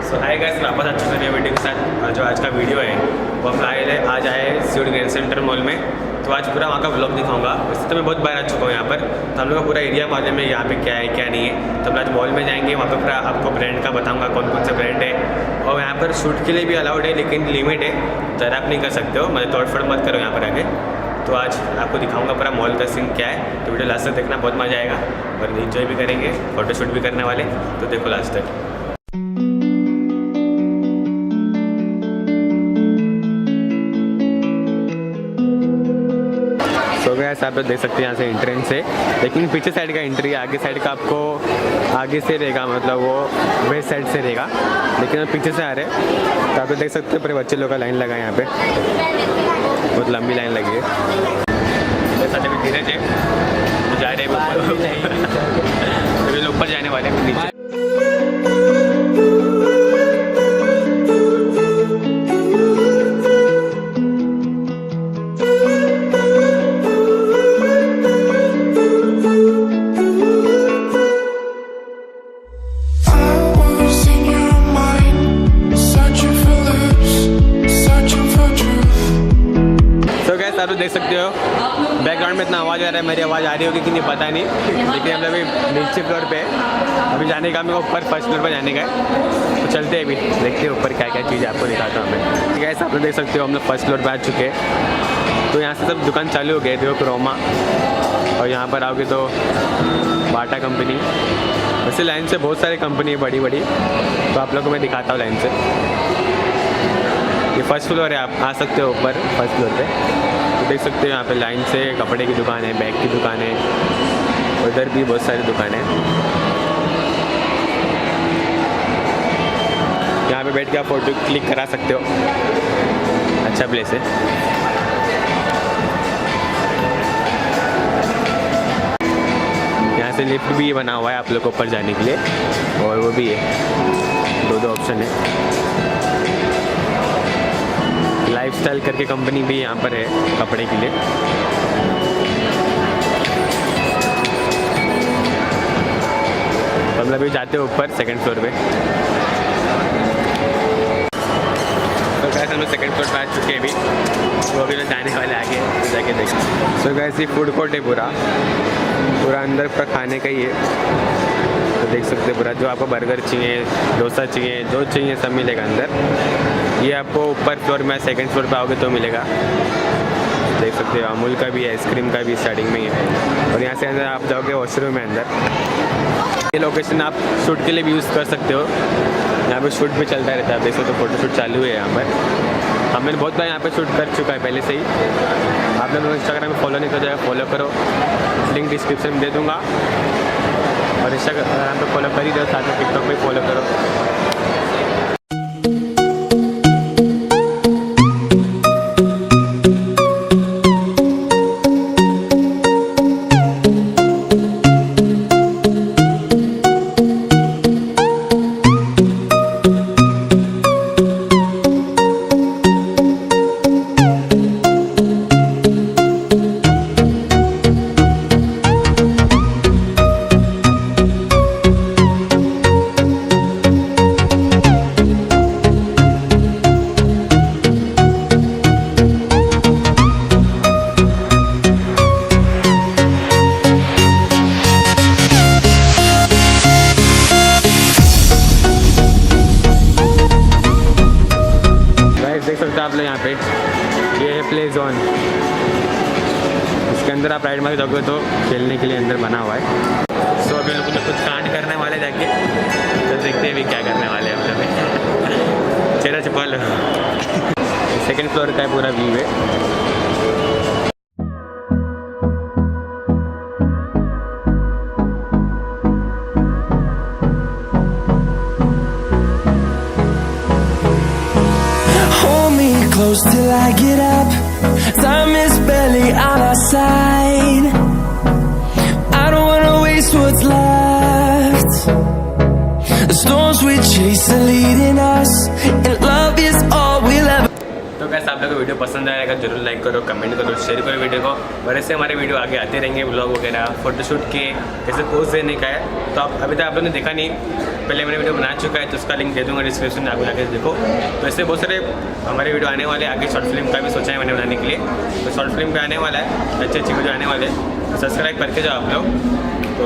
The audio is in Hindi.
सो हाय गाइस, वापस आ चुके हैं वीडियो के साथ। जो आज का वीडियो है वो हम आज आए सीवुड ग्रैंड सेंटर मॉल में। तो आज पूरा वहाँ का व्लॉग दिखाऊंगा। वैसे तो मैं बहुत बार आ चुका हूँ यहाँ पर, तो हम लोग का पूरा एरिया मालूम है यहाँ पे क्या है क्या नहीं है। तो हम आज मॉल में जाएंगे, वहाँ पर पूरा आपको ब्रांड का बताऊँगा कौन कौन सा ब्रांड है। और यहाँ पर शूट के लिए भी अलाउड है, लेकिन लिमिट है, ज़रा आप नहीं कर सकते हो। मतलब तोड़ फोड़ मत करो यहाँ पर आके। तो आज आपको दिखाऊंगा पूरा मॉल का सीन क्या है। तो वीडियो लास्ट तक देखना, बहुत मज़ा आएगा और एंजॉय भी करेंगे, फोटोशूट भी करने वाले। तो देखो लास्ट तक। तो गैस आप देख सकते हैं यहाँ से एंट्रेंस है, लेकिन पीछे साइड का एंट्री है। आगे साइड का आपको आगे से रहेगा, मतलब वो वेस्ट साइड से रहेगा, लेकिन हम पीछे से आ रहे हैं। तो आप देख सकते हैं पूरे बच्चे लोग का लाइन लगा है यहाँ पे, बहुत लंबी लाइन लगी है। जैसा अभी धीरे से जा रहे हैं, अभी ऊपर जाने वाले हैं नीचे। आप देख सकते हो बैकग्राउंड में इतना आवाज़ आ रहा है, मेरी आवाज़ आ रही होगी कि नहीं पता नहीं, लेकिन हम लोग अभी नीचे फ्लोर पे है। अभी जाने का हमें ऊपर फर्स्ट फ्लोर पर जाने का है, तो चलते हैं अभी, देखते हैं ऊपर क्या क्या चीज़ आपको दिखाता हूँ मैं। ठीक है, आप लोग देख सकते हो हम लोग फर्स्ट फ्लोर पर आ चुके हैं। तो यहाँ से सब दुकान चालू हो गए, देखो क्रोमा, और यहाँ पर आओगे तो बाटा कंपनी। वैसे लाइन से बहुत सारी कंपनी है बड़ी बड़ी, तो आप लोग को मैं दिखाता हूँ लाइन से। ये फर्स्ट फ्लोर है, आप आ सकते हो ऊपर फर्स्ट फ्लोर पे। तो देख सकते हो यहाँ पे लाइन से कपड़े की दुकान है, बैग की दुकान है, उधर भी बहुत सारी दुकानें हैं। यहाँ पे बैठ के आप फोटो क्लिक करा सकते हो, अच्छा प्लेस है। यहाँ से लिफ्ट भी बना हुआ है आप लोग को ऊपर जाने के लिए, और वो भी है, दो ऑप्शन है। लाइफस्टाइल करके कंपनी भी यहाँ पर है कपड़े के लिए। तो हम लोग भी जाते हैं ऊपर सेकंड फ्लोर पे। तो गैस हम लोग सेकंड फ्लोर पे आ चुके हैं अभी, तो अभी लोग जाने वाले आगे, तो जाके देखें। तो गैस ये फूड कोर्ट है पूरा अंदर पूरा खाने का ही है। तो देख सकते हैं पूरा, जो आपको बर्गर चाहिए, डोसा चाहिए, जो चाहिए सब मिलेगा अंदर। ये आपको ऊपर फ्लोर में सेकंड फ्लोर पे आओगे तो मिलेगा। देख सकते हो अमूल का भी है, आइसक्रीम का भी स्टार्टिंग में ही है। और यहाँ से अंदर आप जाओगे वॉशरूम में अंदर। ये लोकेशन आप शूट के लिए भी यूज़ कर सकते हो, यहाँ पे शूट भी चलता रहता है। आप देख सकते हो फोटो शूट चालू है यहाँ पर। हमने बहुत बार यहाँ पे शूट कर चुका है पहले से ही। आप लोग इंस्टाग्राम में फॉलो नहीं कर जाएगा, फॉलो करो, लिंक डिस्क्रिप्शन में दे दूँगा। और इंस्टाग्राम पे फॉलो कर ही दो, साथ में टिकटॉक पे फॉलो करो। देख सकते हो आप लोग यहाँ पे, ये है प्ले जोन। इसके अंदर आप राइड मार जाओगे तो खेलने के लिए अंदर बना हुआ है। सो अभी लोग कुछ कांड करने वाले जाके, तो देखते हैं भी क्या करने वाले हैं हम लोग। चेहरा छुपा लो। सेकेंड फ्लोर का पूरा व्यू है। Close till I get up, time is barely on our side. I don't wanna waste what's left. The storms we chase are leading us, and love is all we'll ever. तो कैसे आप लोगों को वीडियो पसंद आएगा जरूर लाइक करो, कमेंट करो, शेयर करो वीडियो को। और ऐसे हमारे वीडियो आगे आते रहेंगे, व्लॉग वगैरह, फोटोशूट के कैसे पोज देने का है। तो आप अभी तक आप लोगों ने देखा नहीं, पहले मैंने वीडियो बना चुका है, तो उसका लिंक दे दूँगा डिस्क्रिप्शन में, आगे जाके देखो। तो ऐसे बहुत सारे हमारे वीडियो आने वाले, आगे शॉर्ट फिल्म का भी सोचा है मैंने बनाने के लिए। तो शॉर्ट फिल्म पे आने वाला है, अच्छी वीडियो आने वाले हैं, तो सब्सक्राइब करके जाओ आप लोग। तो